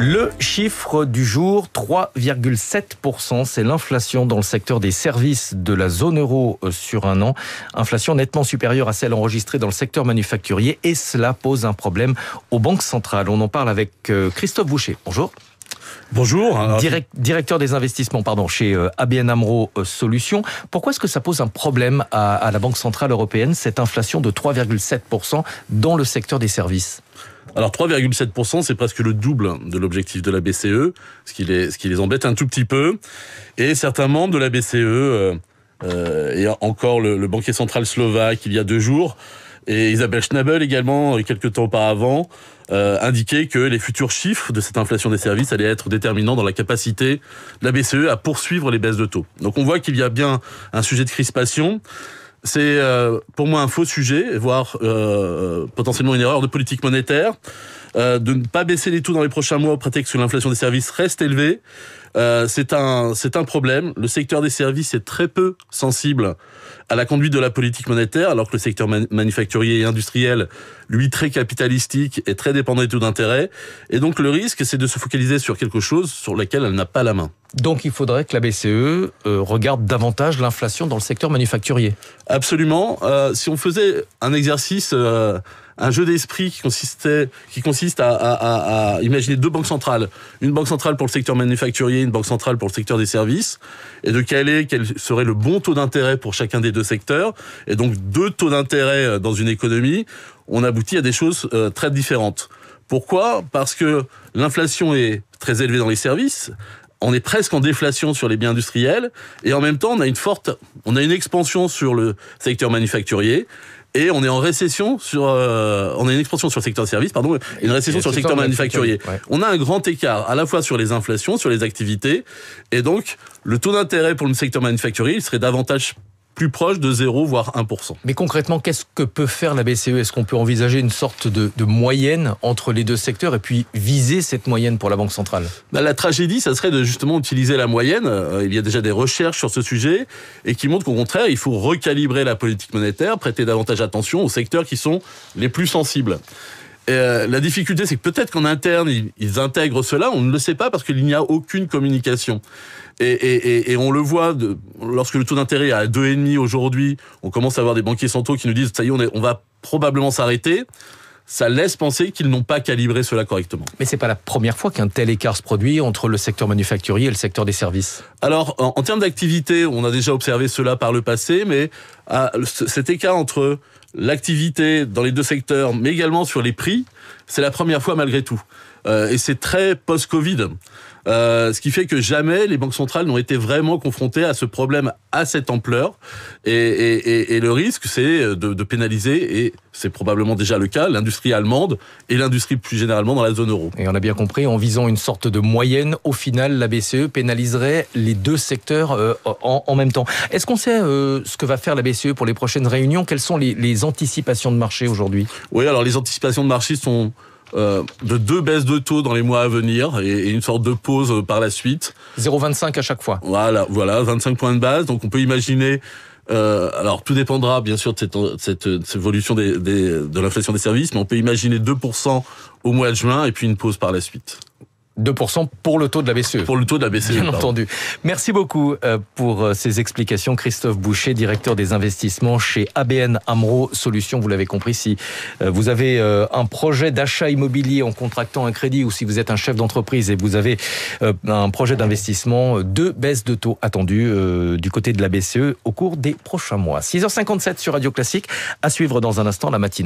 Le chiffre du jour, 3,7%, c'est l'inflation dans le secteur des services de la zone euro sur un an. Inflation nettement supérieure à celle enregistrée dans le secteur manufacturier et cela pose un problème aux banques centrales. On en parle avec Christophe Boucher. Bonjour. Bonjour. Directeur des investissements chez ABN AMRO Solutions. Pourquoi est-ce que ça pose un problème à la Banque Centrale Européenne, cette inflation de 3,7% dans le secteur des services ? Alors 3,7%, c'est presque le double de l'objectif de la BCE, ce qui les embête un tout petit peu. Et certains membres de la BCE, et encore le banquier central slovaque il y a 2 jours, et Isabelle Schnabel également, quelques temps auparavant, indiquaient que les futurs chiffres de cette inflation des services allaient être déterminants dans la capacité de la BCE à poursuivre les baisses de taux. Donc on voit qu'il y a bien un sujet de crispation. C'est pour moi un faux sujet, voire potentiellement une erreur de politique monétaire, de ne pas baisser les taux dans les prochains mois au prétexte que l'inflation des services reste élevée. C'est un problème. Le secteur des services est très peu sensible à la conduite de la politique monétaire, alors que le secteur manufacturier et industriel, lui très capitalistique, est très dépendant des taux d'intérêt. Et donc le risque, c'est de se focaliser sur quelque chose sur lequel elle n'a pas la main. Donc il faudrait que la BCE regarde davantage l'inflation dans le secteur manufacturier. Absolument. Si on faisait un exercice, un jeu d'esprit qui consiste à imaginer 2 banques centrales, une banque centrale pour le secteur manufacturier, une banque centrale pour le secteur des services, et de quel serait le bon taux d'intérêt pour chacun des 2 secteurs, et donc 2 taux d'intérêt dans une économie, on aboutit à des choses très différentes. Pourquoi ? Parce que l'inflation est très élevée dans les services. On est presque en déflation sur les biens industriels et en même temps on a une expansion sur le secteur manufacturier et on est en récession on a une expansion sur le secteur des services, et une récession sur le secteur manufacturier. Ouais. On a un grand écart à la fois sur les inflations, sur les activités, et donc le taux d'intérêt pour le secteur manufacturier il serait davantage plus proche de 0, voire 1%. Mais concrètement, qu'est-ce que peut faire la BCE ? Est-ce qu'on peut envisager une sorte de moyenne entre les 2 secteurs et puis viser cette moyenne pour la Banque centrale ? La tragédie, ça serait de justement utiliser la moyenne. Il y a déjà des recherches sur ce sujet et qui montrent qu'au contraire, il faut recalibrer la politique monétaire, prêter davantage attention aux secteurs qui sont les plus sensibles. La difficulté, c'est que peut-être qu'en interne, ils intègrent cela, on ne le sait pas parce qu'il n'y a aucune communication. Et on le voit, lorsque le taux d'intérêt est à 2,5 aujourd'hui, on commence à avoir des banquiers centraux qui nous disent « ça y est, on va probablement s'arrêter ». Ça laisse penser qu'ils n'ont pas calibré cela correctement. Mais c'est pas la première fois qu'un tel écart se produit entre le secteur manufacturier et le secteur des services. Alors, en termes d'activité, on a déjà observé cela par le passé, mais cet écart entre l'activité dans les 2 secteurs, mais également sur les prix, c'est la première fois malgré tout. Et c'est très post-Covid. Ce qui fait que jamais les banques centrales n'ont été vraiment confrontées à ce problème à cette ampleur. Et le risque, c'est de pénaliser, et c'est probablement déjà le cas, l'industrie allemande et l'industrie plus généralement dans la zone euro. Et on a bien compris, en visant une sorte de moyenne, au final, la BCE pénaliserait les 2 secteurs en même temps. Est-ce qu'on sait ce que va faire la BCE pour les prochaines réunions ? Quelles sont les anticipations de marché aujourd'hui ? Oui, alors les anticipations de marché sont de 2 baisses de taux dans les mois à venir et une sorte de pause par la suite. 0,25 à chaque fois. Voilà, 25 points de base. Donc on peut imaginer, alors tout dépendra bien sûr de cette évolution de l'inflation des services, mais on peut imaginer 2% au mois de juin et puis une pause par la suite. 2% pour le taux de la BCE. Pour le taux de la BCE. Bien entendu. Merci beaucoup pour ces explications. Christophe Boucher, directeur des investissements chez ABN AMRO Solutions. Vous l'avez compris, si vous avez un projet d'achat immobilier en contractant un crédit ou si vous êtes un chef d'entreprise et vous avez un projet d'investissement, 2 baisses de taux attendues du côté de la BCE au cours des prochains mois. 6h57 sur Radio Classique. À suivre dans un instant la matinale.